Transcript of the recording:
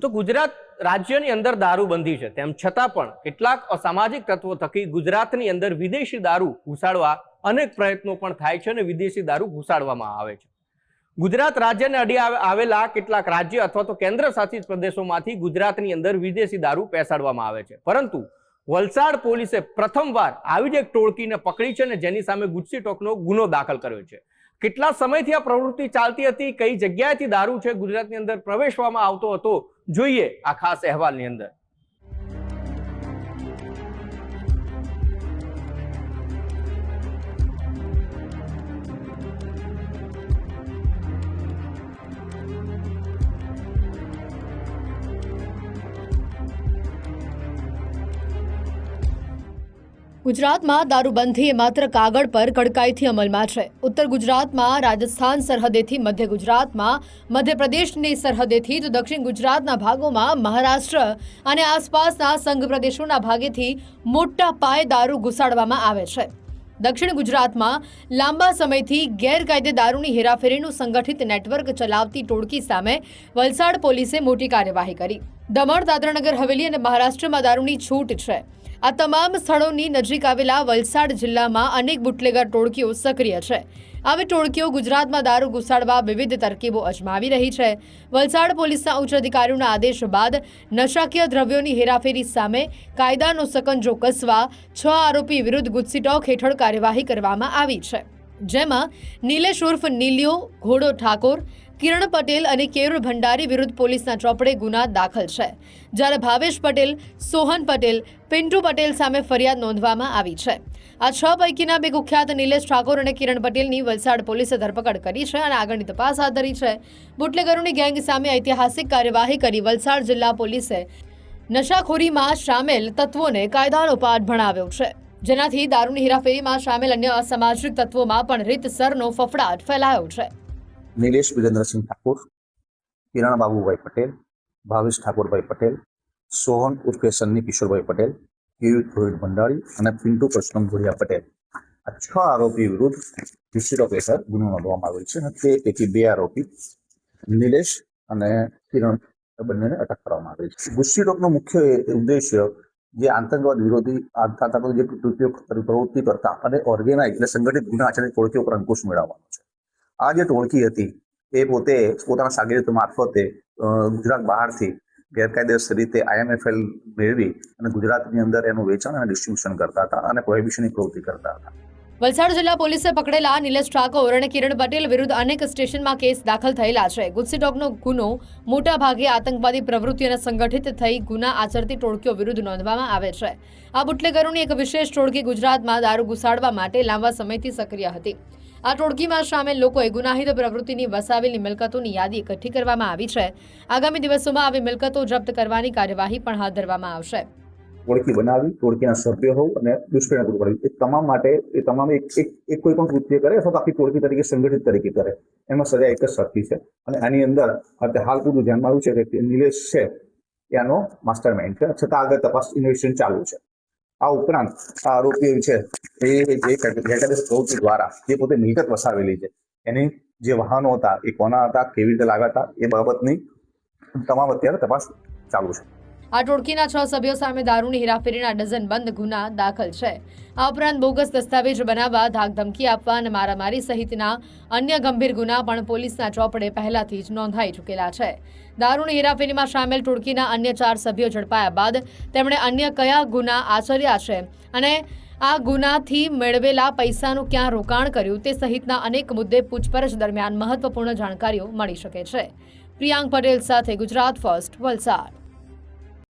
તો ગુજરાત રાજ્યની અંદર દારૂબંધી છે, તેમ છતાં પણ કેટલાક અસામાજિક તત્વો થકી ગુજરાતની અંદર વિદેશી દારૂ ઘુસાડવા અનેક પ્રયત્નો પણ થાય છે અને વિદેશી દારૂ ઘુસાડવામાં આવે છે. ગુજરાત રાજ્યને અડી આવેલા કેટલાક રાજ્ય અથવા તો કેન્દ્ર શાસિત પ્રદેશોમાંથી ગુજરાતની અંદર વિદેશી દારૂ પેસાડવામાં આવે છે, પરંતુ વલસાડ પોલીસે પ્રથમવાર આવી જ એક ટોળકીને પકડી છે અને જેની સામે ગુજસીટોકનો ગુનો દાખલ કર્યો છે. કેટલા સમયથી આ પ્રવૃત્તિ ચાલતી હતી, કઈ જગ્યાએથી દારૂ છે ગુજરાતની અંદર પ્રવેશવામાં આવતો હતો, જોઈએ આ ખાસ અહેવાલની અંદર. ગુજરાતમાં દારૂબંધી એ માત્ર કાગળ પર કડકાઈથી અમલમાં છે. ઉત્તર ગુજરાતમાં રાજસ્થાન સરહદેથી મધ્ય ગુજરાતમાં મધ્યપ્રદેશની સરહદેથી તો દક્ષિણ ગુજરાતના ભાગોમાં મહારાષ્ટ્ર અને આસપાસના સંઘ પ્રદેશોના ભાગેથી મોટા પાયે દારૂ ઘુસાડવામાં આવે છે. દક્ષિણ ગુજરાતમાં લાંબા સમયથી ગેરકાયદે દારૂની હેરાફેરીનું સંગઠિત નેટવર્ક ચલાવતી ટોળકી સામે વલસાડ પોલીસે મોટી કાર્યવાહી કરી. દમણ, દાદરાનગર હવેલી અને મહારાષ્ટ્રમાં દારૂની છૂટ છે. આ તમામ સ્થળોની નજીક આવેલા વલસાડ જિલ્લામાં અનેક બુટલેગર ટોળકીઓ સક્રિય છે. આવી ટોળકીઓ ગુજરાતમાં દારૂ ઘુસાડવા વિવિધ તરકીબો અજમાવી રહી છે. વલસાડ પોલીસના ઉચ્ચ અધિકારીઓના આદેશ બાદ નશાકીય દ્રવ્યોની હેરાફેરી સામે કાયદાનો સકંજો કસવા 6 આરોપી વિરુદ્ધ ગુજસીટોક હેઠળ કાર્યવાહી કરવામાં આવી છે, જેમાં નિલેશ ઉર્ફ નીલિયો, ઘોડો ઠાકોર, કિરણ પટેલ અને કેયુર ભંડારી વિરુદ્ધ પોલીસના ચોપડે ગુના દાખલ છે, જ્યારે ભાવેશ પટેલ, સોહન પટેલ, પિન્ટુ પટેલ સામે ફરિયાદ નોંધવામાં આવી છે. આ 6 પૈકીના 2 કુખ્યાત નિલેશ ઠાકોર અને કિરણ પટેલની વલસાડ પોલીસે ધરપકડ કરી છે અને આગળની તપાસ હાથ ધરી છે. બુટલેગરોની ગેંગ સામે ઐતિહાસિક કાર્યવાહી કરી વલસાડ જિલ્લા પોલીસે નશાખોરીમાં સામેલ તત્વોને કાયદાનો પાઠ ભણાવ્યો છે, જેનાથી દારૂની હેરાફેરીમાં સામેલ અન્ય અસામાજિક તત્વોમાં પણ રીતસરનો ફફડાટ ફેલાયો છે. નિલેશ વિરેન્દ્રસિંહ ઠાકોર, કિરણ બાબુભાઈ પટેલ, ભાવેશ ઠાકોરભાઈ પટેલ, સોહન ઉર્ફે સન્ની કિશોરભાઈ પટેલ, કેયુર રોહિત ભંડારી અને પિન્ટુ પરશુરામ ઘોડિયા પટેલ, આ 6 આરોપી વિરુદ્ધ ગુજસીટોક હેઠળ ગુનો નોંધવામાં આવેલ છે. તે પૈકી 2 આરોપી નિલેશ અને કિરણ બંનેને અટક કરવામાં આવેલ છે. ગુજસીટોકનો મુખ્ય ઉદ્દેશ્ય જે આતંકવાદ વિરોધી આતંકવાદ જે કૃત્યો પ્રવૃત્તિ કરતા અને ઓર્ગેનાઇઝ એટલે સંગઠિત ગુના આચરણની ટોળકીઓ પર અંકુશ મેળવવાનો છે. આ જે ટોળકી હતી એ પોતે પોતાના સાગરીતો મારફતે ગુજરાત બહારથી ગેરકાયદેસર રીતે IMFL મેળવી અને ગુજરાતની અંદર એનું વેચાણ અને ડિસ્ટ્રીબ્યુશન કરતા હતા અને પ્રોહિબિશનની પ્રવૃત્તિ કરતા હતા. વલસાડ જિલ્લા પોલીસે પકડેલા નિલેશ ઠાકોર અને કિરણ પટેલ વિરુદ્ધ અનેક સ્ટેશનમાં કેસ દાખલ થયેલા છે. ગુજસીટોકનો ગુનો મોટા ભાગે આતંકવાદી પ્રવૃત્તિ અને સંગઠિત થઈ ગુના આચરતી ટોળકીઓ વિરુદ્ધ નોંધવામાં આવે છે. આ બુટલેગરોની એક વિશેષ ટોળકી ગુજરાતમાં દારૂ ઘુસાડવા માટે લાંબા સમયથી સક્રિય હતી. આ ટોળકીમાં સામેલ લોકોએ ગુનાહિત પ્રવૃત્તિની વસાવેલી મિલકતોની યાદી એકઠી કરવામાં આવી છે. આગામી દિવસોમાં આવી મિલકતો જપ્ત કરવાની કાર્યવાહી પણ હાથ ધરવામાં આવશે. ટોળકી બનાવી, ટોળકીના સભ્યો હોવ અને દુષ્પ્રેરણા પૂરી પાડવી, એ તમામ માટે એ તમામ એક કોઈ પણ કૃત્ય કરે અથવા આખી ટોળકી તરીકે સંગઠિત તરીકે કરે એમાં સજા એક જ સરખી છે. અને આની અંદર હાલ પૂરું ધ્યાનમાં આવ્યું છે કે નિલેશ છે એ આનો માસ્ટર માઇન્ડ છે, છતાં આગળ તપાસ ઇન્વેસ્ટિગેશન ચાલુ છે. આ ઉપરાંત આ આરોપીઓ છે એ જે ગેરકાયદેસર પ્રવૃત્તિ દ્વારા જે પોતે મિલકત વસાવેલી છે, એની જે વાહનો હતા એ કોના હતા, કેવી રીતે લાવ્યા હતા, એ બાબતની તમામ અત્યારે તપાસ ચાલુ છે. આ ટોળકીના 6 સભ્યો સામે દારૂની હેરાફેરીના ડઝનબંધ ગુના દાખલ છે. આ ઉપરાંત બોગસ દસ્તાવેજ બનાવવા, ધાકધમકી આપવા અને મારામારી સહિતના અન્ય ગંભીર ગુના પણ પોલીસના ચોપડે પહેલાથી જ નોંધાઈ ચૂકેલા છે. દારૂની હેરાફેરીમાં સામેલ ટોળકીના અન્ય 4 સભ્યો ઝડપાયા બાદ તેમણે અન્ય કયા ગુના આચર્યા છે અને આ ગુનાથી મેળવેલા પૈસાનું ક્યાં રોકાણ કર્યું તે સહિતના અનેક મુદ્દે પૂછપરછ દરમિયાન મહત્વપૂર્ણ જાણકારીઓ મળી શકે છે. પ્રિયાંક પટેલ સાથે ગુજરાત ફર્સ્ટ, વલસાડ.